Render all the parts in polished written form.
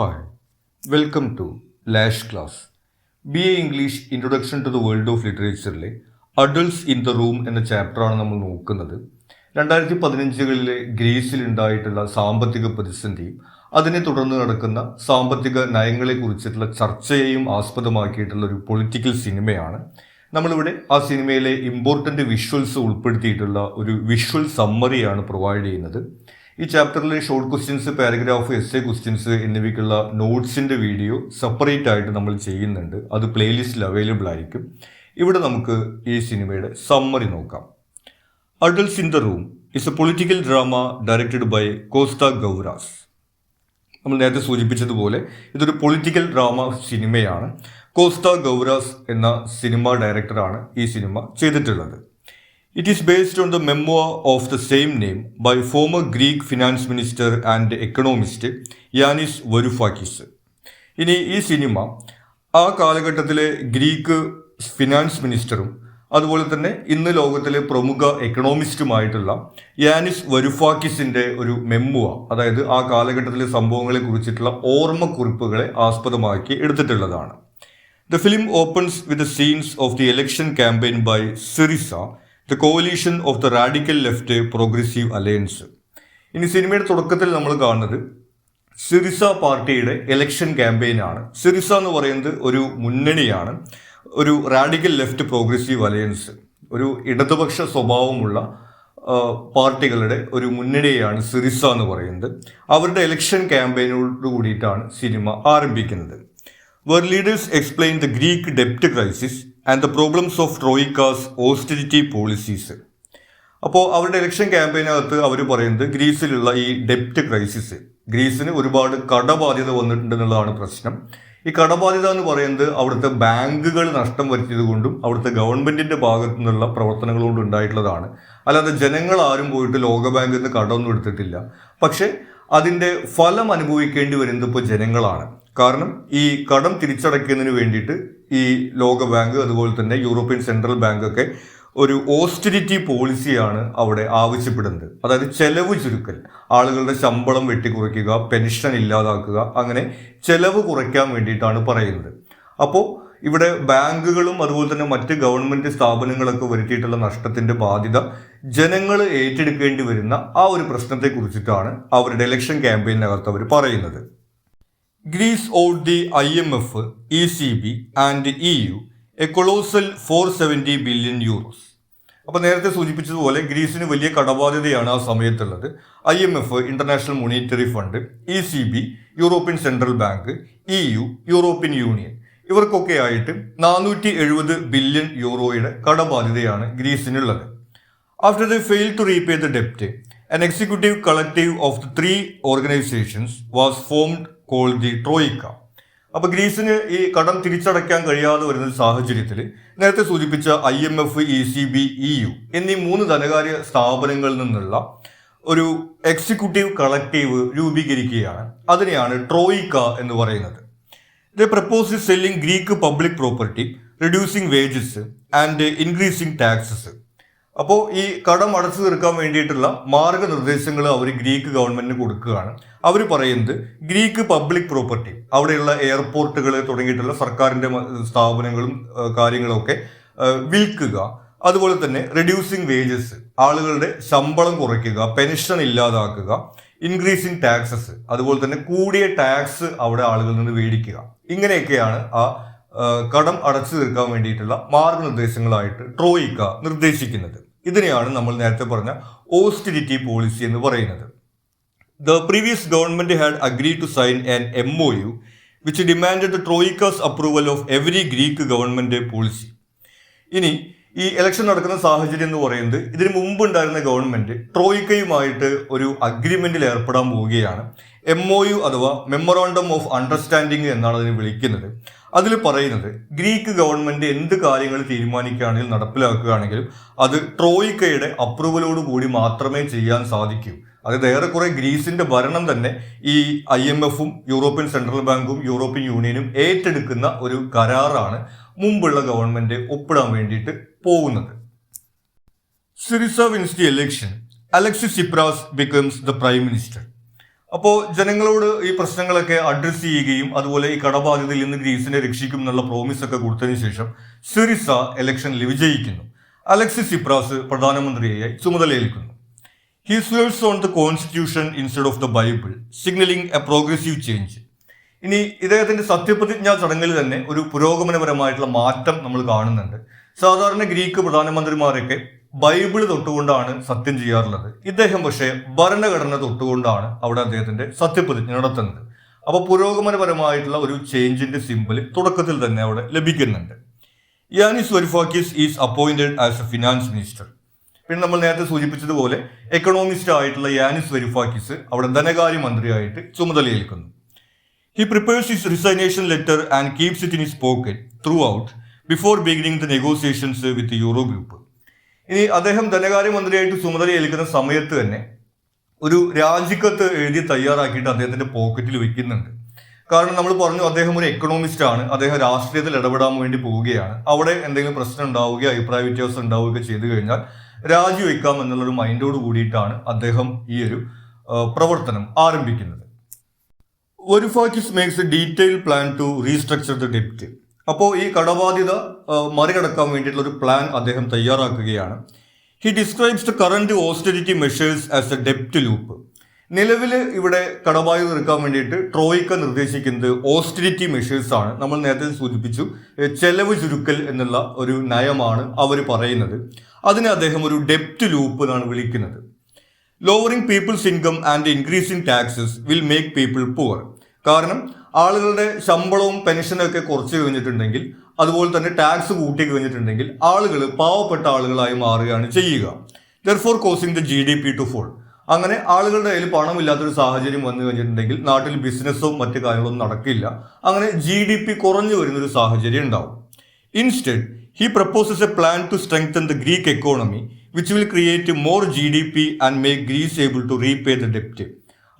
Hi, welcome to Lash Class. BA English Introduction to the World of Literature adults in the room എന്ന ചാപ്റ്ററാണ് നമ്മൾ നോക്കുന്നത്. 2015 ഗ്രീസിൽ ഉണ്ടായിട്ടുള്ള സാമ്പത്തിക പ്രതിസന്ധിയും അതിനെ തുടർന്ന് നടക്കുന്ന സാമ്പത്തിക നയങ്ങളെ കുറിച്ചിട്ടുള്ള ചർച്ചയെയും ആസ്പദമാക്കിയിട്ടുള്ള ഒരു പൊളിറ്റിക്കൽ സിനിമയാണ്. നമ്മളിവിടെ ആ സിനിമയിലെ ഇമ്പോർട്ടൻ്റ് വിഷ്വൽസ് ഉൾപ്പെടുത്തിയിട്ടുള്ള ഒരു വിഷ്വൽ സമ്മറിയാണ് പ്രൊവൈഡ് ചെയ്യുന്നത്. ഈ ചാപ്റ്ററിലെ short questions, paragraph, essay questions എന്നിവയ്ക്കുള്ള നോട്ട്സിൻ്റെ വീഡിയോ സെപ്പറേറ്റ് ആയിട്ട് നമ്മൾ ചെയ്യുന്നുണ്ട്. അത് പ്ലേലിസ്റ്റിൽ അവൈലബിൾ ആയിരിക്കും. ഇവിടെ നമുക്ക് ഈ സിനിമയുടെ സമ്മറി നോക്കാം. Adults in the room is a political drama directed by Costa Gavras. നമ്മൾ നേരത്തെ സൂചിപ്പിച്ചതുപോലെ ഇതൊരു പൊളിറ്റിക്കൽ ഡ്രാമ സിനിമയാണ്. കോസ്റ്റ ഗൗറാസ് എന്ന സിനിമ ഡയറക്ടറാണ് ഈ സിനിമ ചെയ്തിട്ടുള്ളത്. It is based on the memoir of the same name by former Greek finance minister and economist Yanis Varoufakis. ഇനി ഈ സിനിമ ആ കാലഘട്ടത്തിലെ ഗ്രീക്ക് ഫിനാൻസ് മിനിസ്റ്ററും അതുപോലെ തന്നെ ഇന്ന് ലോകത്തിലെ പ്രമുഖ എക്കണോമിസ്റ്റുമായിട്ടുള്ള യാനിസ് വരൂഫാക്കിസിന്റെ ഒരു മെമ്മുവ, അതായത് ആ കാലഘട്ടത്തിലെ സംഭവങ്ങളെ കുറിച്ചിട്ടുള്ള ഓർമ്മക്കുറിപ്പുകളെ ആസ്പദമാക്കി എടുത്തിട്ടുള്ളതാണ്. The film opens with the scenes of the election campaign by Syriza, the coalition of the radical left progressive alliance. ഇനി സിനിമയുടെ തുടക്കത്തിൽ നമ്മൾ കാണുന്നത് സിറിസ പാർട്ടിയുടെ ഇലക്ഷൻ ക്യാമ്പയിനാണ്. സിറിസ എന്ന് പറയുന്നത് ഒരു മുന്നണിയാണ്, ഒരു റാഡിക്കൽ ലെഫ്റ്റ് പ്രോഗ്രസീവ് അലയൻസ്, ഒരു ഇടതുപക്ഷ സ്വഭാവമുള്ള പാർട്ടികളുടെ ഒരു മുന്നണിയാണ് സിറിസ എന്ന് പറയുന്നത്. അവരുടെ ഇലക്ഷൻ ക്യാമ്പയിനോട് കൂടിയിട്ടാണ് സിനിമ ആരംഭിക്കുന്നത്. Where leaders explain the Greek debt crisis and the problems of Troika's austerity policies. അപ്പോൾ അവരുടെ ഇലക്ഷൻ ക്യാമ്പയിനകത്ത് അവർ പറയുന്നത് ഗ്രീസിലുള്ള ഈ ഡെപ്റ്റ് ക്രൈസിസ്, ഗ്രീസിന് ഒരുപാട് കടബാധ്യത വന്നിട്ടുണ്ടെന്നുള്ളതാണ് പ്രശ്നം. ഈ കടബാധ്യത എന്ന് പറയുന്നത് അവിടുത്തെ ബാങ്കുകൾ നഷ്ടം വരുത്തിയത് കൊണ്ടും അവിടുത്തെ ഗവൺമെന്റിന്റെ ഭാഗത്തു നിന്നുള്ള പ്രവർത്തനങ്ങൾ കൊണ്ട് ഉണ്ടായിട്ടുള്ളതാണ്. അല്ലാതെ ജനങ്ങൾ ആരും പോയിട്ട് ലോകബാങ്കിൽ നിന്ന് കടമൊന്നും എടുത്തിട്ടില്ല. പക്ഷെ അതിന്റെ ഫലം അനുഭവിക്കേണ്ടി വരുന്നത് ഇപ്പോൾ ജനങ്ങളാണ്. കാരണം ഈ കടം തിരിച്ചടയ്ക്കുന്നതിന് വേണ്ടിയിട്ട് ഈ ലോക ബാങ്ക് അതുപോലെ തന്നെ യൂറോപ്യൻ സെൻട്രൽ ബാങ്ക് ഒക്കെ ഒരു ഓസ്റ്ററിറ്റി പോളിസിയാണ് അവിടെ ആവശ്യപ്പെടുന്നത്. അതായത് ചെലവ് ചുരുക്കൽ, ആളുകളുടെ ശമ്പളം വെട്ടിക്കുറയ്ക്കുക, പെൻഷൻ ഇല്ലാതാക്കുക, അങ്ങനെ ചെലവ് കുറയ്ക്കാൻ വേണ്ടിയിട്ടാണ് പറയുന്നത്. അപ്പോൾ ഇവിടെ ബാങ്കുകളും അതുപോലെ തന്നെ മറ്റ് ഗവൺമെന്റ് സ്ഥാപനങ്ങളൊക്കെ വരുത്തിയിട്ടുള്ള നഷ്ടത്തിന്റെ ബാധ്യത ജനങ്ങൾ ഏറ്റെടുക്കേണ്ടി വരുന്ന ആ ഒരു പ്രശ്നത്തെ കുറിച്ചിട്ടാണ് അവരുടെ ഇലക്ഷൻ ക്യാമ്പയിനകത്ത് അവർ പറയുന്നത്. Greece owed the IMF, ECB and EU a colossal 470 billion euros. അപ്പോൾ നേരത്തെ സൂചിപ്പിച്ചതുപോലെ ഗ്രീസിന് വലിയ കടബാധ്യതയാണ് ആ സമയത്തുള്ളത്. IMF, international monetary fund, ECB, European Central bank, EU, European union, ഇവർക്കൊക്കെ ആയിട്ട് 470 billion യൂറോയുടെ കടബാധ്യതയാണ് ഗ്രീസിനുള്ളത്. After they failed to repay the debt, an executive collective of the three organizations was formed called the Troika. അപ്പോൾ ഗ്രീസിന് ഈ കടം തിരിച്ചടയ്ക്കാൻ കഴിയാതെ വരുന്ന സാഹചര്യത്തിൽ നേരത്തെ സൂചിപ്പിച്ച IMF, ECB, EU എന്നീ 3 ധനകാര്യ സ്ഥാപനങ്ങളിൽ നിന്നുള്ള ഒരു എക്സിക്യൂട്ടീവ് കളക്റ്റീവ് രൂപീകരിക്കുകയാണ്. അതിനെയാണ് ട്രോയിക്ക എന്ന് പറയുന്നത്. They proposed selling Greek public property, reducing wages and increasing taxes. അപ്പോൾ ഈ കടം അടച്ചു തീർക്കാൻ വേണ്ടിയിട്ടുള്ള മാർഗനിർദ്ദേശങ്ങൾ അവർ ഗ്രീക്ക് ഗവൺമെന്റിന് കൊടുക്കുകയാണ്. അവർ പറയുന്നത് ഗ്രീക്ക് പബ്ലിക് പ്രോപ്പർട്ടി, അവിടെയുള്ള എയർപോർട്ടുകൾ തുടങ്ങിയിട്ടുള്ള സർക്കാരിന്റെ സ്ഥാപനങ്ങളും കാര്യങ്ങളൊക്കെ വിൽക്കുക, അതുപോലെ തന്നെ റെഡ്യൂസിങ് വേജസ്, ആളുകളുടെ ശമ്പളം കുറയ്ക്കുക, പെൻഷൻ ഇല്ലാതാക്കുക, ഇൻക്രീസിങ് ടാക്സസ്, അതുപോലെ തന്നെ കൂടിയ ടാക്സ് അവിടെ ആളുകളിൽ നിന്ന് മേടിക്കുക. ഇങ്ങനെയൊക്കെയാണ് ആ കടം അടച്ചു തീർക്കാൻ വേണ്ടിയിട്ടുള്ള മാർഗനിർദ്ദേശങ്ങളായിട്ട് ട്രോയിക്ക നിർദ്ദേശിക്കുന്നത്. ഇതിനെയാണ് നമ്മൾ നേരത്തെ പറഞ്ഞ ഓസ്റ്ററിറ്റി പോളിസി എന്ന് പറയുന്നത്. The previous government had agreed to sign an MOU which demanded the Troika's approval of every Greek government policy. ഇനി ഈ ഇലക്ഷൻ നടക്കുന്ന സാഹചര്യം എന്ന് പറയുന്നത് ഇതിന് മുമ്പ് ഉണ്ടായിരുന്ന ഗവൺമെന്റ് ട്രോയിക്കയുമായിട്ട് ഒരു അഗ്രിമെന്റിൽ ഏർപ്പെടാൻ പോവുകയാണ്. MOU അഥവാ മെമ്മോറാണ്ടം ഓഫ് അണ്ടർസ്റ്റാൻഡിങ് എന്നാണ് അതിന് വിളിക്കുന്നത്. അതിൽ പറയുന്നത് ഗ്രീക്ക് ഗവൺമെന്റ് എന്ത് കാര്യങ്ങൾ തീരുമാനിക്കുകയാണെങ്കിലും നടപ്പിലാക്കുകയാണെങ്കിലും അത് ട്രോയിക്കയുടെ അപ്രൂവലോട് കൂടി മാത്രമേ ചെയ്യാൻ സാധിക്കൂ. അതായത് ഏറെക്കുറെ ഗ്രീസിന്റെ ഭരണം തന്നെ ഈ IMFും യൂറോപ്യൻ സെൻട്രൽ ബാങ്കും യൂറോപ്യൻ യൂണിയനും ഏറ്റെടുക്കുന്ന ഒരു കരാറാണ് മുമ്പുള്ള ഗവൺമെന്റ് ഒപ്പിടാൻ വേണ്ടിയിട്ട് പോകുന്നത്. Syriza wins the election, Alexis Tsipras becomes the prime minister. അപ്പോൾ ജനങ്ങളോട് ഈ പ്രശ്നങ്ങളൊക്കെ അഡ്രസ്സ് ചെയ്യുകയും അതുപോലെ ഈ കടബാധ്യതയിൽ നിന്ന് ഗ്രീസിനെ രക്ഷിക്കും എന്നുള്ള പ്രോമിസ് ഒക്കെ കൊടുത്തതിന് ശേഷം സിറിസ ഇലക്ഷനിൽ വിജയിക്കുന്നു. അലക്സിസ് സിപ്രാസ് പ്രധാനമന്ത്രിയായി ചുമതലയേൽക്കുന്നു. He swears on the constitution instead of the Bible, signalling a progressive change. ഇനി ഇദ്ദേഹത്തിന്റെ സത്യപ്രതിജ്ഞാ ചടങ്ങിൽ തന്നെ ഒരു പുരോഗമനപരമായിട്ടുള്ള മാറ്റം നമ്മൾ കാണുന്നുണ്ട്. സാധാരണ ഗ്രീക്ക് പ്രധാനമന്ത്രിമാരൊക്കെ ബൈബിള് തൊട്ടുകൊണ്ടാണ് സത്യം ചെയ്യാറുള്ളത്. ഇദ്ദേഹം പക്ഷേ ഭരണഘടന തൊട്ടുകൊണ്ടാണ് അവിടെ അദ്ദേഹത്തിന്റെ സത്യപ്രതിജ്ഞ നടത്തുന്നത്. അപ്പോൾ പുരോഗമനപരമായിട്ടുള്ള ഒരു ചേഞ്ചിന്റെ സിമ്പിൾ തുടക്കത്തിൽ തന്നെ അവിടെ ലഭിക്കുന്നുണ്ട്. Yanis Varoufakis is appointed as a finance minister. പിന്നെ നമ്മൾ നേരത്തെ സൂചിപ്പിച്ചതുപോലെ എക്കണോമിസ്റ്റ് ആയിട്ടുള്ള യാനിസ് വരൂഫാക്കിസ് അവിടെ ധനകാര്യമന്ത്രിയായിട്ട് ചുമതലയേൽക്കുന്നു. He prepares his resignation letter and keeps it in his pocket throughout before beginning the negotiations with the Eurogroup. ഇനി അദ്ദേഹം ധനകാര്യമന്ത്രിയായിട്ട് ചുമതലയേൽക്കുന്ന സമയത്ത് തന്നെ ഒരു രാജിക്കത്ത് എഴുതി തയ്യാറാക്കിയിട്ട് അദ്ദേഹത്തിന്റെ പോക്കറ്റിൽ വെക്കുന്നുണ്ട്. കാരണം നമ്മൾ പറഞ്ഞു അദ്ദേഹം ഒരു എക്കണോമിസ്റ്റ് ആണ്, അദ്ദേഹം രാഷ്ട്രീയത്തിൽ ഇടപെടാൻ വേണ്ടി പോവുകയാണ്. അവിടെ എന്തെങ്കിലും പ്രശ്നം ഉണ്ടാവുകയോ അഭിപ്രായ വ്യത്യാസം ഉണ്ടാവുകയോ ചെയ്തു കഴിഞ്ഞാൽ രാജിവെക്കാം എന്നുള്ളൊരു മൈൻഡോട് കൂടിയിട്ടാണ് അദ്ദേഹം ഈ ഒരു പ്രവർത്തനം ആരംഭിക്കുന്നത്. Varoufakis makes a detailed plan to restructure the ഡെപ്റ്റ്. അപ്പോൾ ഈ കടബാധ്യത മറികടക്കാൻ വേണ്ടിയിട്ടുള്ള ഒരു പ്ലാൻ അദ്ദേഹം തയ്യാറാക്കുകയാണ്. He describes the current austerity measures as a ഡെപ്റ്റ് ലൂപ്പ്. നിലവിൽ ഇവിടെ കടബാധ്യത തീർക്കാൻ വേണ്ടിയിട്ട് ട്രോയ്ക്ക നിർദ്ദേശിക്കുന്നത് ഓസ്റ്റെറിറ്റി മെഷേഴ്സ് ആണ്. നമ്മൾ നേരത്തെ സൂചിപ്പിച്ചു, ചെലവ് ചുരുക്കൽ എന്നുള്ള ഒരു നയമാണ് അവർ പറയുന്നത്. അതിനെ അദ്ദേഹം ഒരു ഡെപ്റ്റ് ലൂപ്പ് എന്നാണ് വിളിക്കുന്നത്. Lowering people's income and increasing taxes will make people poor. കാരണം ആളുകളുടെ ശമ്പളവും പെൻഷനും ഒക്കെ കുറച്ച് കഴിഞ്ഞിട്ടുണ്ടെങ്കിൽ, അതുപോലെ തന്നെ ടാക്സ് കൂട്ടി കഴിഞ്ഞിട്ടുണ്ടെങ്കിൽ ആളുകൾ പാവപ്പെട്ട ആളുകളായി മാറുകയാണ് ചെയ്യുക. Therefore causing the GDP to fall. അങ്ങനെ ആളുകളുടെ കയ്യിൽ പണമില്ലാത്തൊരു സാഹചര്യം വന്നു കഴിഞ്ഞിട്ടുണ്ടെങ്കിൽ നാട്ടിൽ ബിസിനസ്സും മറ്റു കാര്യങ്ങളൊന്നും നടക്കില്ല. അങ്ങനെ GDP കുറഞ്ഞു വരുന്നൊരു സാഹചര്യം ഉണ്ടാവും. Instead he proposes a plan to strengthen the Greek economy which will create more GDP and make Greece able to repay the ഡെപ്റ്റ്.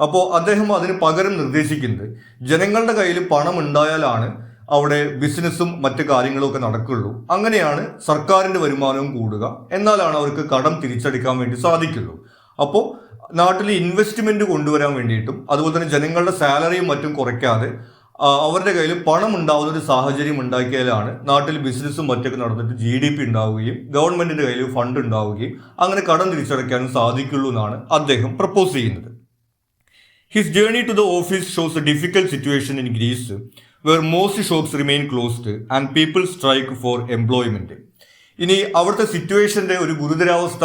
അപ്പോൾ അദ്ദേഹം അതിന് പകരം നിർദ്ദേശിക്കുന്നത് ജനങ്ങളുടെ കയ്യിൽ പണം ഉണ്ടായാലാണ് അവിടെ ബിസിനസ്സും മറ്റു കാര്യങ്ങളും ഒക്കെ നടക്കുള്ളൂ. അങ്ങനെയാണ് സർക്കാരിന്റെ വരുമാനവും കൂടുക, എന്നാലാണ് അവർക്ക് കടം തിരിച്ചടയ്ക്കാൻ വേണ്ടി സാധിക്കുള്ളൂ. അപ്പോൾ നാട്ടിൽ ഇൻവെസ്റ്റ്മെന്റ് കൊണ്ടുവരാൻ വേണ്ടിയിട്ടും അതുപോലെ തന്നെ ജനങ്ങളുടെ സാലറിയും മറ്റും കുറയ്ക്കാതെ അവരുടെ കയ്യിൽ പണം ഉണ്ടാവുന്ന ഒരു സാഹചര്യം ഉണ്ടാക്കിയാലാണ് നാട്ടിൽ ബിസിനസ്സും മറ്റൊക്കെ നടന്നിട്ട് GDP ഉണ്ടാവുകയും ഗവൺമെന്റിന്റെ കയ്യിൽ ഫണ്ട് ഉണ്ടാവുകയും അങ്ങനെ കടം തിരിച്ചടയ്ക്കാനും സാധിക്കുള്ളൂ എന്നാണ് അദ്ദേഹം പ്രപ്പോസ് ചെയ്യുന്നത്. His journey to the office shows a difficult situation in Greece where most shops remain closed and people strike for employment. ഇനി അവിടുത്തെ സിറ്റുവേഷന്റെ ഒരു ഗുരുതരാവസ്ഥ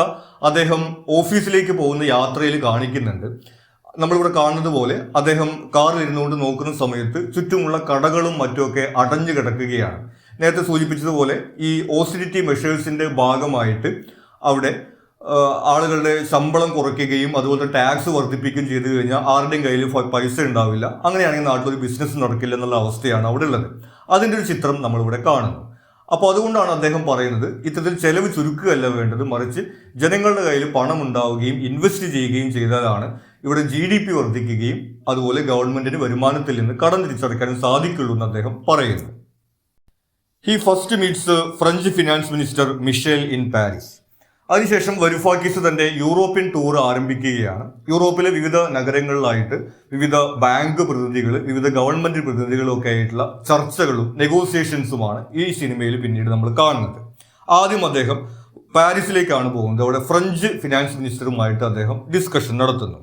അദ്ദേഹം ഓഫീസിലേക്ക് പോകുന്ന യാത്രയിൽ കാണിക്കുന്നുണ്ട്. നമ്മളിവിടെ കാണുന്നത് പോലെ അദ്ദേഹം കാറിൽ ഇരുന്നുകൊണ്ട് നോക്കുന്ന സമയത്ത് ചുറ്റുമുള്ള കടകളും മറ്റുമൊക്കെ അടഞ്ഞു കിടക്കുകയാണ്. നേരത്തെ സൂചിപ്പിച്ചതുപോലെ ഈ ഓസ്റ്റെറിറ്റി മെഷേഴ്സിന്റെ ഭാഗമായിട്ട് അവിടെ ആളുകളുടെ ശമ്പളം കുറയ്ക്കുകയും അതുപോലെ ടാക്സ് വർദ്ധിപ്പിക്കുകയും ചെയ്തു കഴിഞ്ഞാൽ ആരുടെയും കയ്യിൽ പൈസ ഉണ്ടാവില്ല. അങ്ങനെയാണെങ്കിൽ നാട്ടിലൊരു ബിസിനസ് നടക്കില്ല എന്നുള്ള അവസ്ഥയാണ് അവിടെ ഉള്ളത്. അതിൻ്റെ ഒരു ചിത്രം നമ്മളിവിടെ കാണുന്നു. അപ്പോൾ അതുകൊണ്ടാണ് അദ്ദേഹം പറയുന്നത് ഇത്തരത്തിൽ ചെലവ് ചുരുക്കുകയല്ല വേണ്ടത്, മറിച്ച് ജനങ്ങളുടെ കയ്യിൽ പണം ഉണ്ടാവുകയും ഇൻവെസ്റ്റ് ചെയ്യുകയും ചെയ്താലാണ് ഇവിടെ GDP വർദ്ധിക്കുകയും അതുപോലെ ഗവൺമെന്റിന് വരുമാനത്തിൽ നിന്ന് കടം തിരിച്ചടയ്ക്കാനും സാധിക്കുള്ളൂ എന്ന് അദ്ദേഹം പറയുന്നു. He first meets French finance minister Michel in Paris. അതിനുശേഷം വരൂഫാക്കിസ് തന്റെ യൂറോപ്യൻ ടൂർ ആരംഭിക്കുകയാണ്. യൂറോപ്പിലെ വിവിധ നഗരങ്ങളിലായിട്ട് വിവിധ ബാങ്ക് പ്രതിനിധികൾ, വിവിധ ഗവൺമെന്റ് പ്രതിനിധികളും ഒക്കെ ആയിട്ടുള്ള ചർച്ചകളും നെഗോസിയേഷൻസുമാണ് ഈ സിനിമയിൽ പിന്നീട് നമ്മൾ കാണുന്നത്. ആദ്യം അദ്ദേഹം പാരീസിലേക്കാണ് പോകുന്നത്. അവിടെ ഫ്രഞ്ച് ഫിനാൻസ് മിനിസ്റ്ററുമായിട്ട് അദ്ദേഹം ഡിസ്കഷൻ നടത്തുന്നു.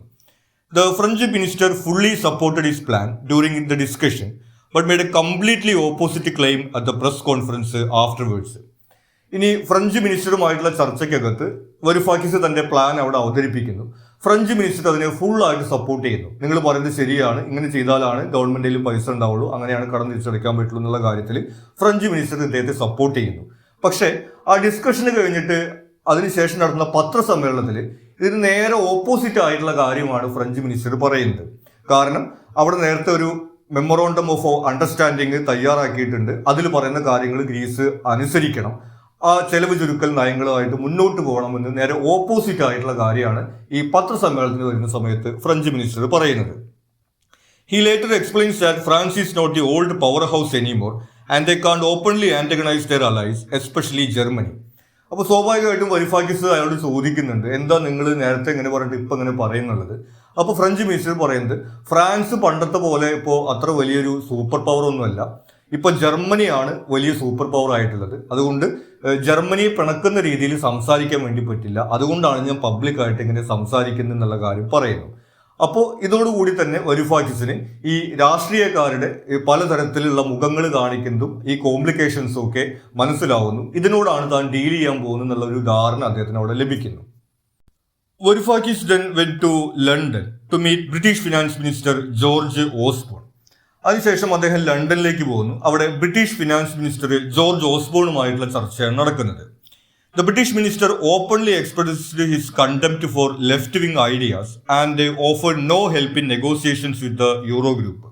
The French minister fully supported his plan during the discussion, but made a completely opposite claim at the press conference afterwards. ഇനി ഫ്രഞ്ച് മിനിസ്റ്ററുമായിട്ടുള്ള ചർച്ചയ്ക്കകത്ത് വരൂഫാക്കിസ് തന്റെ പ്ലാൻ അവിടെ അവതരിപ്പിക്കുന്നു. ഫ്രഞ്ച് മിനിസ്റ്റർ അതിനെ ഫുള്ളായിട്ട് സപ്പോർട്ട് ചെയ്യുന്നു. നിങ്ങൾ പറയുന്നത് ശരിയാണ്, ഇങ്ങനെ ചെയ്താലാണ് ഗവൺമെന്റിൽ പൈസ ഉണ്ടാവുള്ളൂ, അങ്ങനെയാണ് കടം തിരിച്ചടയ്ക്കാൻ പറ്റുള്ളൂ എന്നുള്ള കാര്യത്തിൽ ഫ്രഞ്ച് മിനിസ്റ്റർ ഇദ്ദേഹത്തെ സപ്പോർട്ട് ചെയ്യുന്നു. പക്ഷേ ആ ഡിസ്കഷന് കഴിഞ്ഞിട്ട് അതിനുശേഷം നടത്തുന്ന പത്രസമ്മേളനത്തിൽ ഇതിന് നേരെ ഓപ്പോസിറ്റ് ആയിട്ടുള്ള കാര്യമാണ് ഫ്രഞ്ച് മിനിസ്റ്റർ പറയുന്നത്. കാരണം അവിടെ നേരത്തെ ഒരു മെമ്മോറാണ്ടം ഓഫ് അണ്ടർസ്റ്റാൻഡിങ് തയ്യാറാക്കിയിട്ടുണ്ട്. അതിൽ പറയുന്ന കാര്യങ്ങൾ ഗ്രീസ് അനുസരിക്കണം, ആ ചെലവ് ചുരുക്കൽ നയങ്ങളുമായിട്ട് മുന്നോട്ട് പോകണമെന്ന് നേരെ ഓപ്പോസിറ്റ് ആയിട്ടുള്ള കാര്യമാണ് ഈ പത്രസമ്മേളനത്തിന് വരുന്ന സമയത്ത് ഫ്രഞ്ച് മിനിസ്റ്റർ പറയുന്നത്. He later explains that France is not the old power house anymore and they can't openly antagonise their allies, especially Germany. അപ്പോൾ സ്വാഭാവികമായിട്ടും വരൂഫാക്കിസ് അയാളോട് ചോദിക്കുന്നുണ്ട്, എന്താ നിങ്ങൾ നേരത്തെ ഇങ്ങനെ പറഞ്ഞിട്ട് ഇപ്പം ഇങ്ങനെ പറയുന്നുള്ളത്? അപ്പോൾ ഫ്രഞ്ച് മിനിസ്റ്റർ പറയുന്നത് ഫ്രാൻസ് പണ്ടത്തെ പോലെ ഇപ്പോൾ അത്ര വലിയൊരു സൂപ്പർ പവർ ഒന്നുമല്ല, ഇപ്പൊ ജർമ്മനിയാണ് വലിയ സൂപ്പർ പവർ ആയിട്ടുള്ളത്. അതുകൊണ്ട് ജർമ്മനിയെ പിണക്കുന്ന രീതിയിൽ സംസാരിക്കാൻ വേണ്ടി പറ്റില്ല, അതുകൊണ്ടാണ് ഞാൻ പബ്ലിക്കായിട്ട് ഇങ്ങനെ സംസാരിക്കുന്നത് എന്നുള്ള കാര്യം പറയുന്നു. അപ്പോൾ ഇതോടുകൂടി തന്നെ വരൂഫാക്കിസിന് ഈ രാഷ്ട്രീയക്കാരുടെ പലതരത്തിലുള്ള മുഖങ്ങൾ കാണിക്കുന്നതും ഈ കോംപ്ലിക്കേഷൻസും ഒക്കെ മനസ്സിലാവുന്നു. ഇതിനോടാണ് താൻ ഡീൽ ചെയ്യാൻ പോകുന്നത് എന്നുള്ള ഒരു ധാരണ അദ്ദേഹത്തിന് അവിടെ ലഭിക്കുന്നു. വരൂഫാക്കിസ് then went to London to meet British Finance Minister George Osborne. അതിനുശേഷം അദ്ദേഹം ലണ്ടനിലേക്ക് പോകുന്നു. അവിടെ ബ്രിട്ടീഷ് ഫിനാൻസ് മിനിസ്റ്റർ ജോർജ് ഓസ്ബോണുമായിട്ടുള്ള ചർച്ചയാണ് നടക്കുന്നത്. The British minister openly expressed his contempt for left-wing ideas and offered no help in negotiations with the Eurogroup.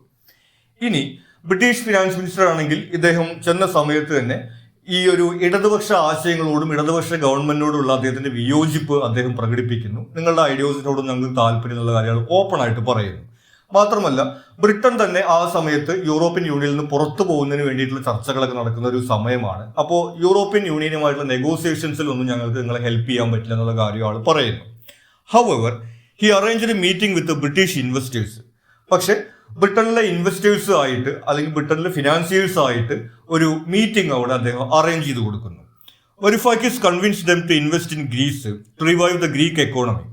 ഇനി British finance minister ആണെങ്കിൽ ഇദ്ദേഹം ചെന്ന സമയത്ത് തന്നെ ഈ ഒരു ഇടതുപക്ഷ ആശയങ്ങളോടും ഇടതുപക്ഷ ഗവൺമെന്റിനോടുള്ള അദ്ദേഹത്തിന്റെ വിയോജിപ്പ് അദ്ദേഹം പ്രകടിപ്പിക്കുന്നു. നിങ്ങളുടെ ഐഡിയോസിനോടും ഞങ്ങൾക്ക് താല്പര്യം എന്നുള്ള കാര്യങ്ങൾ ഓപ്പൺ ആയിട്ട് പറയുന്നു. മാത്രമല്ല ബ്രിട്ടൻ തന്നെ ആ സമയത്ത് യൂറോപ്യൻ യൂണിയനിൽ നിന്ന് പുറത്തു പോകുന്നതിന് വേണ്ടിയിട്ടുള്ള ചർച്ചകളൊക്കെ നടക്കുന്ന ഒരു സമയമാണ്. അപ്പോൾ യൂറോപ്യൻ യൂണിയനുമായിട്ടുള്ള നെഗോസിയേഷൻസിൽ ഒന്നും ഞങ്ങൾക്ക് നിങ്ങളെ ഹെൽപ്പ് ചെയ്യാൻ പറ്റില്ല എന്നുള്ള കാര്യം ആൾ പറയുന്നു. However he arranged A meeting with British investors. പക്ഷെ ബ്രിട്ടനിലെ ഇൻവെസ്റ്റേഴ്സ് ആയിട്ട് അല്ലെങ്കിൽ ബ്രിട്ടനിലെ ഫിനാൻസിയേഴ്സ് ആയിട്ട് ഒരു മീറ്റിംഗ് അവിടെ അദ്ദേഹം അറേഞ്ച് ചെയ്ത് കൊടുക്കുന്നു. Varoufakis convince them to invest in Greece to revive the Greek economy.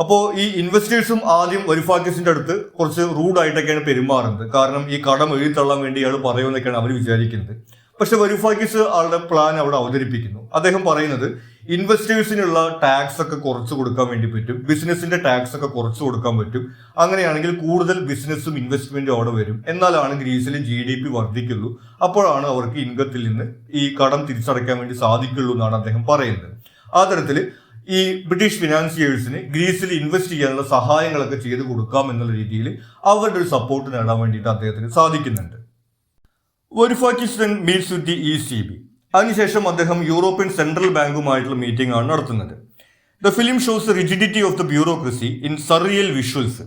അപ്പോൾ ഈ ഇൻവെസ്റ്റേഴ്സും ആദ്യം വരൂഫാക്കിസിന്റെ അടുത്ത് കുറച്ച് റൂഡായിട്ടൊക്കെയാണ് പെരുമാറുന്നത്. കാരണം ഈ കടം എഴുതിത്തള്ളാൻ വേണ്ടി അയാൾ പറയുമെന്നൊക്കെയാണ് അവർ വിചാരിക്കുന്നത്. പക്ഷെ വരൂഫാക്കിസ് ആളുടെ പ്ലാൻ അവിടെ അവതരിപ്പിക്കുന്നു. അദ്ദേഹം പറയുന്നത് ഇൻവെസ്റ്റേഴ്സിനുള്ള ടാക്സ് ഒക്കെ കുറച്ച് കൊടുക്കാൻ വേണ്ടി പറ്റും, ബിസിനസിന്റെ ടാക്സ് ഒക്കെ കുറച്ച് കൊടുക്കാൻ പറ്റും. അങ്ങനെയാണെങ്കിൽ കൂടുതൽ ബിസിനസ്സും ഇൻവെസ്റ്റ്മെന്റും അവിടെ വരും. എന്നാലാണ് ഗ്രീസിൽ GDP വർദ്ധിക്കുള്ളൂ. അപ്പോഴാണ് അവർക്ക് ഇൻകത്തിൽ നിന്ന് ഈ കടം തിരിച്ചടയ്ക്കാൻ വേണ്ടി സാധിക്കുള്ളൂ എന്നാണ് അദ്ദേഹം പറയുന്നത്. ആ തരത്തിൽ ഈ ബ്രിട്ടീഷ് ഫിനാൻസിയേഴ്സിന് ഗ്രീസിൽ ഇൻവെസ്റ്റ് ചെയ്യാനുള്ള സഹായങ്ങളൊക്കെ ചെയ്ത് കൊടുക്കാം എന്നുള്ള രീതിയിൽ അവരുടെ ഒരു സപ്പോർട്ട് നേടാൻ വേണ്ടിയിട്ട് അദ്ദേഹത്തിന് സാധിക്കുന്നുണ്ട്. വരൂഫാക്കിസ് then meets with the ECB. അതിനുശേഷം അദ്ദേഹം യൂറോപ്യൻ സെൻട്രൽ ബാങ്കുമായിട്ടുള്ള മീറ്റിംഗ് ആണ് നടത്തുന്നത്. The film shows rigidity of the bureaucracy in surreal visuals.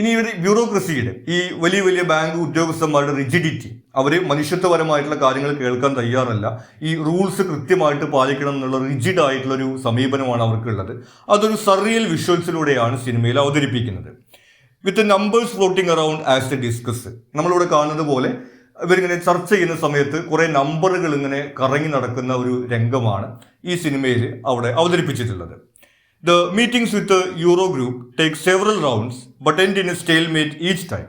ഇനി ഒരു ബ്യൂറോക്രസിയുടെ ഈ വലിയ വലിയ ബാങ്ക് ഉദ്യോഗസ്ഥന്മാരുടെ റിജിഡിറ്റി, അവർ മനുഷ്യത്വപരമായിട്ടുള്ള കാര്യങ്ങൾ കേൾക്കാൻ തയ്യാറല്ല, ഈ റൂൾസ് കൃത്യമായിട്ട് പാലിക്കണം എന്നുള്ള റിജിഡ് ആയിട്ടുള്ള ഒരു സമീപനമാണ് അവർക്കുള്ളത്. അതൊരു സർറിയൽ വിഷ്വൽസിലൂടെയാണ് സിനിമയിൽ അവതരിപ്പിക്കുന്നത്. വിത്ത് numbers floating around as the discuss. നമ്മളിവിടെ കാണുന്നത് പോലെ ഇവരിങ്ങനെ ചർച്ച ചെയ്യുന്ന സമയത്ത് കുറെ നമ്പറുകൾ ഇങ്ങനെ കറങ്ങി നടക്കുന്ന ഒരു രംഗമാണ് ഈ സിനിമയിൽ അവിടെ അവതരിപ്പിച്ചിട്ടുള്ളത്. The meetings with the Eurogroup take several rounds but end in a stalemate each time.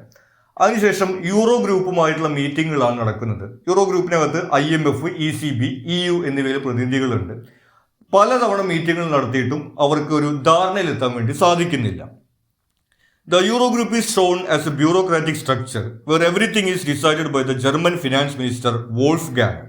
അതിനുശേഷം യൂറോ ഗ്രൂപ്പുമായിട്ടുള്ള മീറ്റിങ്ങുകളാണ് നടക്കുന്നത്. യൂറോ ഗ്രൂപ്പിനകത്ത് IMF, ECB, EU എന്നിവയിലെ പ്രതിനിധികളുണ്ട്. പലതവണ മീറ്റിങ്ങുകൾ നടത്തിയിട്ടും അവർക്ക് ഒരു ധാരണയിലെത്താൻ വേണ്ടി സാധിക്കുന്നില്ല. The Eurogroup is shown as a bureaucratic structure where everything is decided by the German finance minister Wolfgang.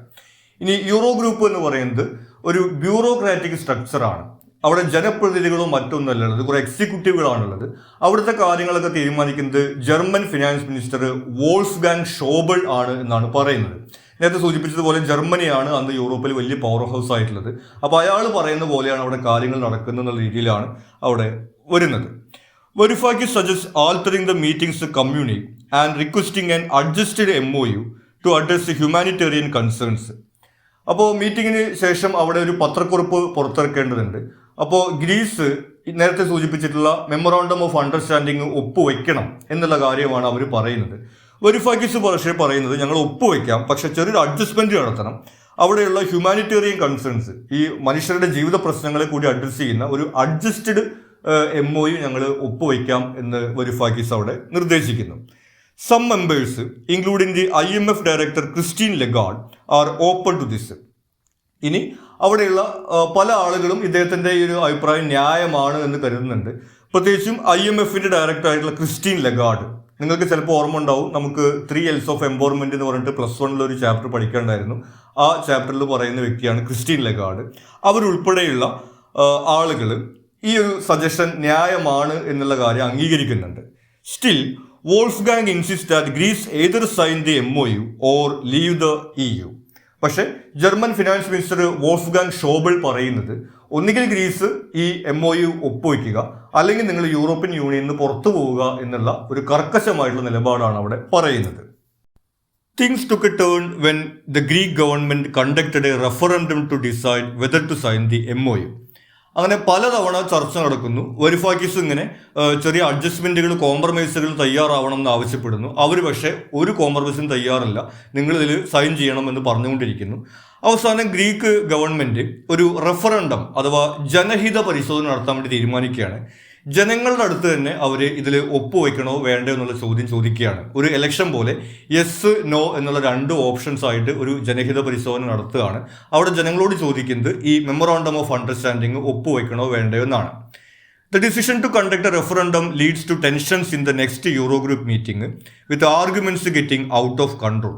ഇനി യൂറോ ഗ്രൂപ്പ് എന്ന് പറയുന്നത് ഒരു ബ്യൂറോക്രാറ്റിക് സ്ട്രക്ചറാണ്. അവിടെ ജനപ്രതിനിധികളോ മറ്റൊന്നല്ല ഉള്ളത്, കുറെ എക്സിക്യൂട്ടീവുകളാണുള്ളത്. അവിടുത്തെ കാര്യങ്ങളൊക്കെ തീരുമാനിക്കുന്നത് ജർമ്മൻ ഫിനാൻസ് മിനിസ്റ്റർ വോൾഫ്ഗാങ് ഷോബൽ ആണ് എന്നാണ് പറയുന്നത്. നേരത്തെ സൂചിപ്പിച്ചതുപോലെ ജർമ്മനിയാണ് അന്ന് യൂറോപ്പിൽ വലിയ പവർ ഹൗസ് ആയിട്ടുള്ളത്. അപ്പോൾ അയാൾ പറയുന്ന പോലെയാണ് അവിടെ കാര്യങ്ങൾ നടക്കുന്നത് എന്നുള്ള രീതിയിലാണ് അവിടെ വരുന്നത്. Varoufakis suggests altering the meeting's communique and requesting an adjusted MOU to address humanitarian concerns. അപ്പോൾ മീറ്റിങ്ങിന് ശേഷം അവിടെ ഒരു പത്രക്കുറിപ്പ് പുറത്തിറക്കേണ്ടതുണ്ട്. അപ്പോൾ ഗ്രീസ് നേരത്തെ സൂചിപ്പിച്ചിട്ടുള്ള മെമ്മോറാണ്ടം ഓഫ് അണ്ടർസ്റ്റാൻഡിങ് ഒപ്പുവെക്കണം എന്നുള്ള കാര്യമാണ് അവർ പറയുന്നത്. വരൂഫാക്കിസ് പക്ഷേ പറയുന്നത് ഞങ്ങൾ ഒപ്പുവെക്കാം, പക്ഷെ ചെറിയൊരു അഡ്ജസ്റ്റ്മെന്റ് നടത്തണം. അവിടെയുള്ള ഹ്യൂമാനിറ്റേറിയൻ കൺസേൺസ്, ഈ മനുഷ്യരുടെ ജീവിത പ്രശ്നങ്ങളെ കൂടി അഡ്രസ് ചെയ്യുന്ന ഒരു അഡ്ജസ്റ്റഡ് MOU ഞങ്ങൾ ഒപ്പുവയ്ക്കാം എന്ന് വരൂഫാക്കിസ് അവിടെ നിർദ്ദേശിക്കുന്നു. Some members including the IMF director Christine Lagarde are open to this. ഇനി അവിടെയുള്ള പല ആളുകളും ഇദ്ദേഹത്തിൻ്റെ ഈ ഒരു അഭിപ്രായം ന്യായമാണ് എന്ന് കരുതുന്നുണ്ട്. പ്രത്യേകിച്ചും IMFന്റെ ഡയറക്ടർ ആയിട്ടുള്ള ക്രിസ്റ്റീൻ ലഗാർഡ്. നിങ്ങൾക്ക് ചിലപ്പോൾ ഓർമ്മ ഉണ്ടാവും, നമുക്ക് 3 L's ഓഫ് എംപവർമെന്റ് എന്ന് പറഞ്ഞിട്ട് +1 ഒരു ചാപ്റ്റർ പഠിക്കേണ്ടായിരുന്നു. ആ ചാപ്റ്ററിൽ പറയുന്ന വ്യക്തിയാണ് ക്രിസ്റ്റീൻ ലഗാർഡ്. അവരുൾപ്പെടെയുള്ള ആളുകൾ ഈ ഒരു സജഷൻ ന്യായമാണ് എന്നുള്ള കാര്യം അംഗീകരിക്കുന്നുണ്ട്. Still Wolfgang insist that Greece either sign the MOU or leave the EU. പക്ഷേ German finance minister Wolfgang Schauble പറയുന്നത് ഒന്നുകിൽ ഗ്രീസ് ഈ MOU ഒപ്പുവയ്ക്കുക, അല്ലെങ്കിൽ നിങ്ങൾ യൂറോപ്യൻ യൂണിയനിൽ നിന്ന് പുറത്തു പോവുക എന്നുള്ള ഒരു കർക്കശമായിട്ടുള്ള നിലപാടാണ് അവിടെ പറയുന്നത്. Things took a turn when the Greek government conducted a referendum to decide whether to sign the MOU. അങ്ങനെ പലതവണ ചർച്ച നടക്കുന്നു. വരിഫാക്കിസ് ഇങ്ങനെ ചെറിയ അഡ്ജസ്റ്റ്മെന്റുകൾ, കോംപ്രമൈസുകൾ തയ്യാറാവണം എന്ന് ആവശ്യപ്പെടുന്നു. അവർ പക്ഷേ ഒരു കോംപ്രമൈസിനും തയ്യാറല്ല, നിങ്ങൾ ഇതിൽ സൈൻ ചെയ്യണമെന്ന് പറഞ്ഞുകൊണ്ടിരിക്കുന്നു. അവസാനം ഗ്രീക്ക് ഗവൺമെന്റ് ഒരു റെഫറൻഡം അഥവാ ജനഹിത പരിശോധന നടത്താൻ വേണ്ടി തീരുമാനിക്കുകയാണ്. ജനങ്ങളുടെ അടുത്ത് തന്നെ അവർ ഇതിൽ ഒപ്പുവെക്കണോ വേണ്ടോ എന്നുള്ള ചോദ്യം ചോദിക്കുകയാണ്. ഒരു ഇലക്ഷൻ പോലെ യെസ് നോ എന്നുള്ള 2 ഓപ്ഷൻസ് ആയിട്ട് ഒരു ജനഹിത പരിശോധന നടത്തുകയാണ്. അവിടെ ജനങ്ങളോട് ചോദിക്കുന്നത് ഈ മെമ്മോറാണ്ടം ഓഫ് അണ്ടർസ്റ്റാൻഡിങ് ഒപ്പുവെക്കണോ വേണ്ടോ എന്നാണ്. The decision to conduct a referendum leads to tensions in the next Eurogroup meeting, with arguments getting out of control.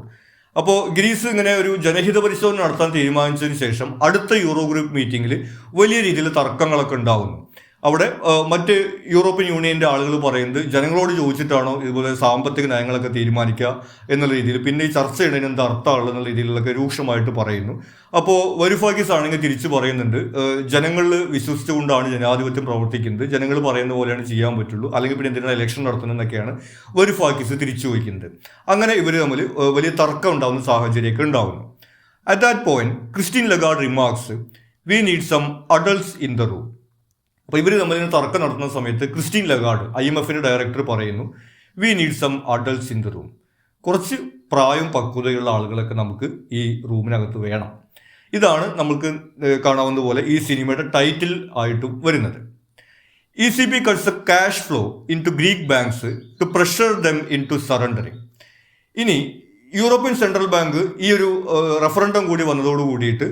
അപ്പോൾ ഗ്രീസ് ഇങ്ങനെ ഒരു ജനഹിത പരിശോധന നടത്താൻ തീരുമാനിച്ചതിന് ശേഷം അടുത്ത യൂറോ ഗ്രൂപ്പ് മീറ്റിംഗിൽ വലിയ രീതിയിൽ തർക്കങ്ങളൊക്കെ ഉണ്ടാകുന്നു. അവിടെ മറ്റ് യൂറോപ്യൻ യൂണിയന്റെ ആളുകൾ പറയുന്നത് ജനങ്ങളോട് ചോദിച്ചിട്ടാണോ ഇതുപോലെ സാമ്പത്തിക നയങ്ങളൊക്കെ തീരുമാനിക്കുക എന്നുള്ള രീതിയിൽ, പിന്നെ ഈ ചർച്ച ചെയ്യുന്നതിന് എന്താ അർത്ഥമുള്ളത് എന്നുള്ള രീതിയിലൊക്കെ രൂക്ഷമായിട്ട് പറയുന്നു. അപ്പോൾ വരിഫാക്കിസ് ആണെങ്കിൽ തിരിച്ചു പറയുന്നുണ്ട്, ജനങ്ങളിൽ വിശ്വസിച്ചുകൊണ്ടാണ് ജനാധിപത്യം പ്രവർത്തിക്കുന്നത്, ജനങ്ങൾ പറയുന്ന പോലെയാണ് ചെയ്യാൻ പറ്റുള്ളൂ, അല്ലെങ്കിൽ പിന്നെ എന്തിനാണ് ഇലക്ഷൻ നടത്തുന്നതെന്നൊക്കെയാണ് വരിഫാക്കിസ് തിരിച്ചു വയ്ക്കുന്നത്. അങ്ങനെ ഇവർ തമ്മിൽ വലിയ തർക്കം ഉണ്ടാകുന്ന സാഹചര്യമൊക്കെ ഉണ്ടാകുന്നു. At that point Christine Lagarde remarks, we need some adults in the room. അപ്പോൾ ഇവർ തമ്മിൽ തർക്കം നടത്തുന്ന സമയത്ത് ക്രിസ്റ്റീൻ ലഗാർഡ്, IMFന്റെ ഡയറക്ടർ, പറയുന്നു we need some adults in the room. കുറച്ച് പ്രായം പക്വതയുള്ള ആളുകളൊക്കെ നമുക്ക് ഈ റൂമിനകത്ത് വേണം. ഇതാണ് നമുക്ക് കാണാവുന്ന പോലെ ഈ സിനിമയുടെ ടൈറ്റിൽ ആയിട്ടും വരുന്നത്. ECB cuts the cash flow into Greek banks to pressure them into surrendering. ഇനി യൂറോപ്യൻ സെൻട്രൽ ബാങ്ക് ഈ ഒരു റഫറൻഡം കൂടി വന്നതോട് കൂടിയിട്ട്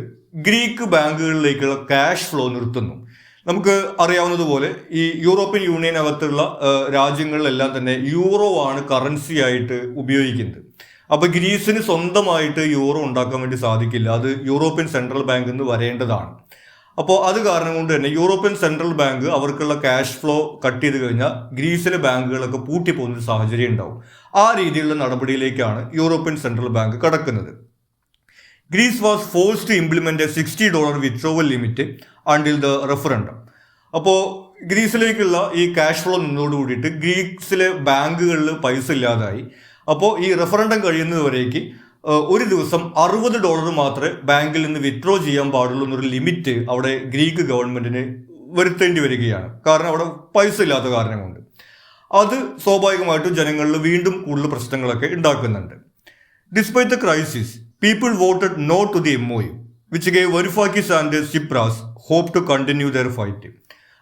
ഗ്രീക്ക് ബാങ്കുകളിലേക്കുള്ള ക്യാഷ് ഫ്ലോ നിർത്തുന്നു. നമുക്ക് അറിയാവുന്നതുപോലെ ഈ യൂറോപ്യൻ യൂണിയനകത്തുള്ള രാജ്യങ്ങളിലെല്ലാം തന്നെ യൂറോ ആണ് കറൻസി ആയിട്ട് ഉപയോഗിക്കുന്നത്. അപ്പോൾ ഗ്രീസിന് സ്വന്തമായിട്ട് യൂറോ ഉണ്ടാക്കാൻ വേണ്ടി സാധിക്കില്ല, അത് യൂറോപ്യൻ സെൻട്രൽ ബാങ്കിൽ നിന്ന് വരേണ്ടതാണ്. അപ്പോൾ അത് കാരണം കൊണ്ട് തന്നെ യൂറോപ്യൻ സെൻട്രൽ ബാങ്ക് അവർക്കുള്ള ക്യാഷ് ഫ്ലോ കട്ട് ചെയ്ത് കഴിഞ്ഞാൽ ഗ്രീസിലെ ബാങ്കുകളൊക്കെ പൂട്ടിപ്പോകുന്ന സാഹചര്യം ഉണ്ടാവും. ആ രീതിയിലുള്ള നടപടിയിലേക്കാണ് യൂറോപ്യൻ സെൻട്രൽ ബാങ്ക് കടക്കുന്നത്. Greece was forced to implement $60 withdrawal limit until the referendum. അപ്പോൾ ഗ്രീസിലേക്കുള്ള ഈ ക്യാഷ് ഫ്ലോ നിന്നോട് കൂടിയിട്ട് ഗ്രീസിലെ ബാങ്കുകളിൽ പൈസ ഇല്ലാതായി. അപ്പോൾ ഈ റെഫറൻഡം കഴിയുന്നതുവരേക്ക് ഒരു ദിവസം $60 മാത്രമേ ബാങ്കിൽ നിന്ന് വിത്ഡ്രോ ചെയ്യാൻ പാടുള്ളൂ എന്നൊരു ലിമിറ്റ് അവിടെ ഗ്രീക്ക് ഗവൺമെന്റിന് വരുത്തേണ്ടി വരികയാണ്. കാരണം അവിടെ പൈസ ഇല്ലാത്ത കാരണം കൊണ്ട്. അത് സ്വാഭാവികമായിട്ടും ജനങ്ങളിൽ വീണ്ടും കൂടുതൽ പ്രശ്നങ്ങളൊക്കെ ഉണ്ടാക്കുന്നുണ്ട്. Despite the crisis, people voted no to the MOU, which gave Varoufakis and Tsipras hope to continue their fight.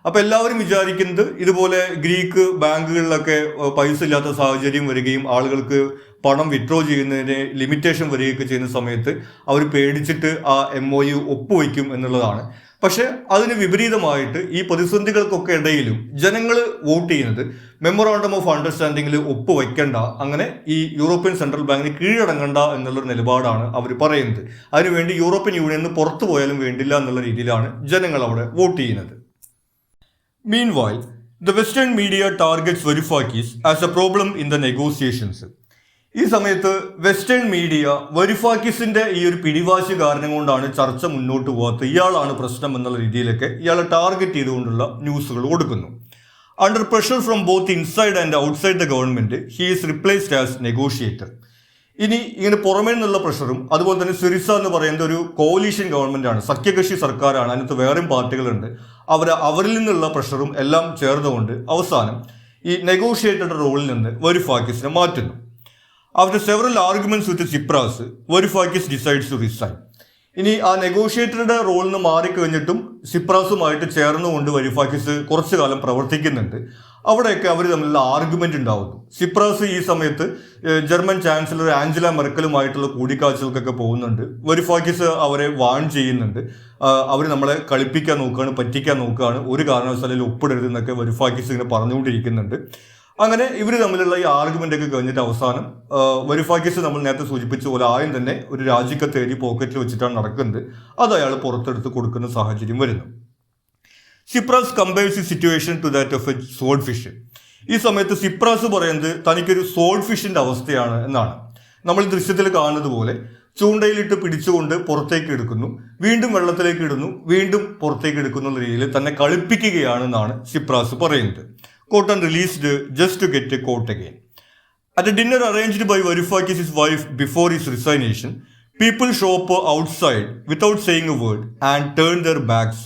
അപ്പോൾ എല്ലാവരും വിചാരിക്കുന്നത് ഇതുപോലെ ഗ്രീക്ക് ബാങ്കുകളിലൊക്കെ പൈസ ഇല്ലാത്ത സാഹചര്യം വരികയും ആളുകൾക്ക് പണം വിത്ഡ്രോ ചെയ്യുന്നതിന് ലിമിറ്റേഷൻ വരികയൊക്കെ ചെയ്യുന്ന സമയത്ത് അവർ പേടിച്ചിട്ട് ആ MOU ഒപ്പുവയ്ക്കും എന്നുള്ളതാണ്. പക്ഷെ അതിന് വിപരീതമായിട്ട് ഈ പ്രതിസന്ധികൾക്കൊക്കെ ഇടയിലും ജനങ്ങൾ വോട്ട് ചെയ്യുന്നത് മെമ്മോറാണ്ടം ഓഫ് അണ്ടർസ്റ്റാൻഡിങ്ങിൽ ഒപ്പുവെക്കണ്ട, അങ്ങനെ ഈ യൂറോപ്യൻ സെൻട്രൽ ബാങ്കിന് കീഴടങ്ങണ്ട എന്നുള്ളൊരു നിലപാടാണ് അവർ പറയുന്നത്. അതിനുവേണ്ടി യൂറോപ്യൻ യൂണിയനിൽ നിന്ന് പുറത്തു പോയാലും വേണ്ടില്ല എന്നുള്ള രീതിയിലാണ് ജനങ്ങൾ അവിടെ വോട്ട് ചെയ്യുന്നത്. Meanwhile, the Western media targets Varoufakis as a problem in the negotiations. ഈ സമയത്ത് വെസ്റ്റേൺ മീഡിയ വരിഫാക്കിസിന്റെ ഈ ഒരു പിടിവാശി കാരണം കൊണ്ടാണ് ചർച്ച മുന്നോട്ട് പോകാത്തത്, ഇയാളാണ് പ്രശ്നം എന്നുള്ള രീതിയിലൊക്കെ ഇയാളെ ടാർഗറ്റ് ചെയ്തുകൊണ്ടുള്ള ന്യൂസുകൾ കൊടുക്കുന്നു. Under pressure from both inside and outside the government he is replaced as negotiator. ഇനി ഇങ്ങനെ പുറമേ നിന്നുള്ള പ്രഷറും അതുപോലെ തന്നെ സിറിസ എന്ന് പറയുന്ന ഒരു കോലീഷൻ ഗവൺമെന്റ് ആണ്, സഖ്യകക്ഷി സർക്കാരാണ്, അതിനകത്ത് വേറെയും പാർട്ടികളുണ്ട്, അവരിൽ നിന്നുള്ള പ്രഷറും എല്ലാം ചേർന്നുകൊണ്ട് അവസാനം ഈ നെഗോഷിയേറ്ററുടെ റോളിൽ നിന്ന് വരിഫാക്കിസിനെ മാറ്റുന്നു. After several arguments with Tsipras, Varoufakis decides to resign. ഇനി ആ നെഗോഷിയേറ്ററുടെ റോളിൽ നിന്ന് മാറിക്കഴിഞ്ഞിട്ടും സിപ്രാസുമായിട്ട് ചേർന്നുകൊണ്ട് വരിഫാക്കിസ് കുറച്ചു കാലം പ്രവർത്തിക്കുന്നുണ്ട്. അവിടെയൊക്കെ അവർ തമ്മിലുള്ള ആർഗ്യുമെന്റ് ഉണ്ടാവുന്നു. സിപ്രാസ് ഈ സമയത്ത് ജർമ്മൻ ചാൻസലർ ആഞ്ചല മെർക്കലുമായിട്ടുള്ള കൂടിക്കാഴ്ചകൾക്കൊക്കെ പോകുന്നുണ്ട്. വരിഫാക്കിസ് അവരെ വാൺ ചെയ്യുന്നുണ്ട്, അവർ നമ്മളെ കളിപ്പിക്കാൻ നോക്കുകയാണ്, പറ്റിക്കാൻ നോക്കുകയാണ്, ഒരു കാരണവശാലും ഒപ്പിടരുത് എന്നൊക്കെ വരിഫാക്കിസ് ഇങ്ങനെ പറഞ്ഞുകൊണ്ടിരിക്കുന്നുണ്ട്. അങ്ങനെ ഇവർ തമ്മിലുള്ള ഈ ആർഗ്യുമെന്റ് ഒക്കെ കഴിഞ്ഞിട്ട് അവസാനം വരിഫാക്കിസ് നമ്മൾ നേരത്തെ സൂചിപ്പിച്ച പോലെ ആദ്യം തന്നെ ഒരു രാജിക്കത്ത് എഴുതി പോക്കറ്റിൽ വെച്ചിട്ടാണ് നടക്കുന്നത്. അത് അയാൾ പുറത്തെടുത്ത് കൊടുക്കുന്ന സാഹചര്യം വരുന്നു. Tsipras compares the situation to that of a sold fish. ഈ സമയത്ത് സിപ്രാസ് പറയുന്നത് തനിക്കൊരു സോൾഡ് ഫിഷിന്റെ അവസ്ഥയാണ് എന്നാണ്. നമ്മൾ ദൃശ്യത്തിൽ കാണുന്നത് പോലെ ചൂണ്ടയിലിട്ട് പിടിച്ചുകൊണ്ട് പുറത്തേക്ക് എടുക്കുന്നു, വീണ്ടും വെള്ളത്തിലേക്ക് ഇടുന്നു, വീണ്ടും പുറത്തേക്ക് എടുക്കുന്ന രീതിയിൽ തന്നെ കളിപ്പിക്കുകയാണെന്നാണ് സിപ്രാസ് പറയുന്നത്. Caught and released just to get caught again. At a dinner arranged by Varoufakis' wife before his resignation, people show up outside without saying a word and turn their backs.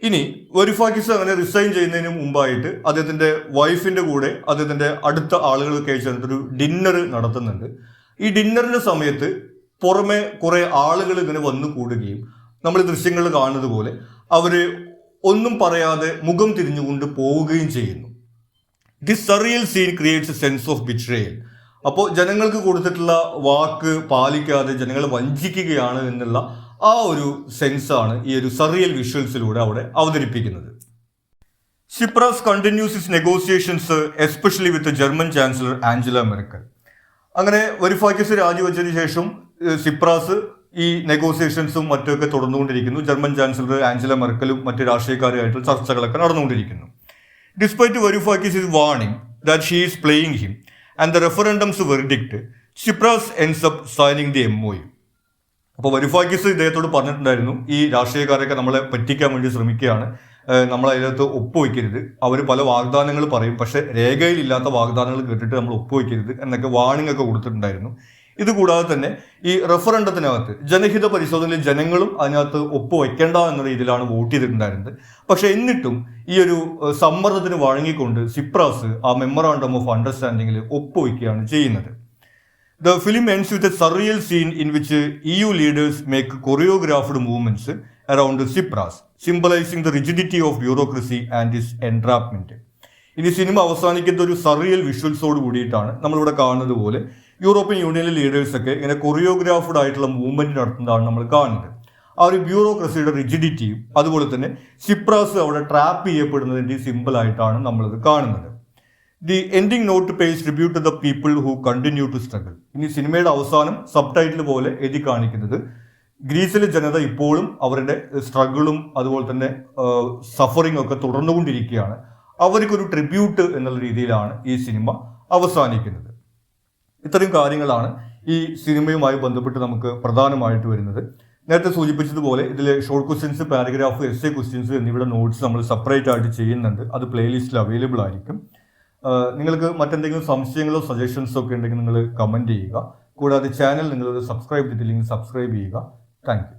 ഇനി വരൂഫാക്കിസ് അങ്ങനെ റിസൈൻ ചെയ്യുന്നതിന് മുമ്പായിട്ട് അദ്ദേഹത്തിന്റെ വൈഫിന്റെ കൂടെ അദ്ദേഹത്തിന്റെ അടുത്ത ആളുകളൊക്കെ ചേർന്നിട്ടൊരു ഡിന്നർ നടത്തുന്നുണ്ട്. ഈ ഡിന്നറിന്റെ സമയത്ത് പുറമെ കുറെ ആളുകൾ ഇങ്ങനെ വന്നു കൂടുകയും നമ്മൾ ദൃശ്യങ്ങൾ കാണുന്നത് പോലെ അവര് ഒന്നും പറയാതെ മുഖം തിരിഞ്ഞുകൊണ്ട് പോവുകയും ചെയ്യുന്നു. This surreal scene creates a sense of betrayal. അപ്പോൾ ജനങ്ങൾക്ക് കൊടുത്തിട്ടുള്ള വാക്ക് പാലിക്കാതെ ജനങ്ങളെ വഞ്ചിക്കുകയാണ് എന്നുള്ള ആ ഒരു സെൻസാണ് ഈ ഒരു സർറിയൽ വിഷ്വൽസിലൂടെ അവിടെ അവതരിപ്പിക്കുന്നത്. Tsipras continues his negotiations especially with German chancellor Angela Merkel. അങ്ങനെ വരൂഫാക്കിസ് രാജിവെച്ചതിന് ശേഷം സിപ്രാസ് ഈ നെഗോസിയേഷൻസും മറ്റൊക്കെ തുടർന്നുകൊണ്ടിരിക്കുന്നു. ജർമ്മൻ ചാൻസലർ ആഞ്ചല മെർക്കലും മറ്റ് രാഷ്ട്രീയക്കാരുമായിട്ടുള്ള ചർച്ചകളൊക്കെ നടന്നുകൊണ്ടിരിക്കുന്നു. Despite Varoufakis warning that she is playing him and the referendum's verdict, Tsipras ends up signing the MOU. അപ്പോൾ വരൂഫാക്കിസ് ഇദ്ദേഹത്തോട് പറഞ്ഞിട്ടുണ്ടായിരുന്നു, ഈ രാഷ്ട്രീയക്കാരൊക്കെ നമ്മളെ പറ്റിക്കാൻ വേണ്ടി ശ്രമിക്കുകയാണ്, നമ്മൾ അതിനകത്ത് ഒപ്പുവെക്കരുത്, അവർ പല വാഗ്ദാനങ്ങൾ പറയും, പക്ഷെ രേഖയിലില്ലാത്ത വാഗ്ദാനങ്ങൾ കേട്ടിട്ട് നമ്മൾ ഒപ്പുവെക്കരുത് എന്നൊക്കെ വാണിംഗ് ഒക്കെ കൊടുത്തിട്ടുണ്ടായിരുന്നു. ഇതുകൂടാതെ തന്നെ ഈ റെഫറൻഡത്തിനകത്ത് ജനഹിത പരിശോധനയിൽ ജനങ്ങളും അതിനകത്ത് ഒപ്പുവെക്കേണ്ട എന്ന രീതിയിലാണ് വോട്ട് ചെയ്തിട്ടുണ്ടായിരുന്നത്. പക്ഷെ എന്നിട്ടും ഈ ഒരു സമ്മർദ്ദത്തിന് വഴങ്ങിക്കൊണ്ട് സിപ്രാസ് ആ മെമ്മറാണ്ടം ഓഫ് അണ്ടർസ്റ്റാൻഡിങ്ങിൽ ഒപ്പുവെക്കുകയാണ് ചെയ്യുന്നത്. The film ends with a surreal scene in which EU leaders make choreographed movements around Tsipras, symbolizing the rigidity of bureaucracy and its entrapment. ഇനി സിനിമ അവസാനിക്കുന്ന ഒരു സർറിയൽ വിഷ്വൽസോട് കൂടിയിട്ടാണ് നമ്മളിവിടെ കാണുന്നത് പോലെ യൂറോപ്യൻ യൂണിയനിലെ ലീഡേഴ്സൊക്കെ ഇങ്ങനെ കൊറിയോഗ്രാഫ്ഡ് ആയിട്ടുള്ള മൂവ്മെന്റ് നടത്തുന്നതാണ് നമ്മൾ കാണുന്നത്. ആ ഒരു ബ്യൂറോക്രസിയുടെ റിജിഡിറ്റിയും അതുപോലെ തന്നെ സിപ്രാസ് അവിടെ ട്രാപ്പ് ചെയ്യപ്പെടുന്നതിൻ്റെ സിമ്പിളായിട്ടാണ് നമ്മളിത് കാണുന്നത്. The ending note pays tribute to the people who continue to struggle. ഇനി സിനിമയുടെ അവസാനം സബ് ടൈറ്റിൽ പോലെ എഴുതി കാണിക്കുന്നത് ഗ്രീസിലെ ജനത ഇപ്പോഴും അവരുടെ സ്ട്രഗിളും അതുപോലെ തന്നെ സഫറിങ് ഒക്കെ തുടർന്നുകൊണ്ടിരിക്കുകയാണ്. അവർക്കൊരു ട്രിബ്യൂട്ട് എന്നുള്ള രീതിയിലാണ് ഈ സിനിമ അവസാനിക്കുന്നത്. ഇത്രയും കാര്യങ്ങളാണ് ഈ സിനിമയുമായി ബന്ധപ്പെട്ട് നമുക്ക് പ്രധാനമായിട്ട് വരുന്നത്. നേരത്തെ സൂചിപ്പിച്ചതുപോലെ ഇതിലെ short questions, paragraph, essay questions എന്നിവയുടെ നോട്ട്സ് നമ്മൾ സെപ്പറേറ്റ് ആയിട്ട് ചെയ്യുന്നുണ്ട്. അത് പ്ലേലിസ്റ്റിൽ അവൈലബിൾ ആയിരിക്കും. നിങ്ങൾക്ക് മറ്റെന്തെങ്കിലും സംശയങ്ങളോ സജഷൻസോ ഒക്കെ ഉണ്ടെങ്കിൽ നിങ്ങൾ കമൻറ്റ് ചെയ്യുക. കൂടാതെ ചാനൽ നിങ്ങൾ സബ്സ്ക്രൈബ് ചെയ്തിട്ടില്ലെങ്കിൽ സബ്സ്ക്രൈബ് ചെയ്യുക. Thank you.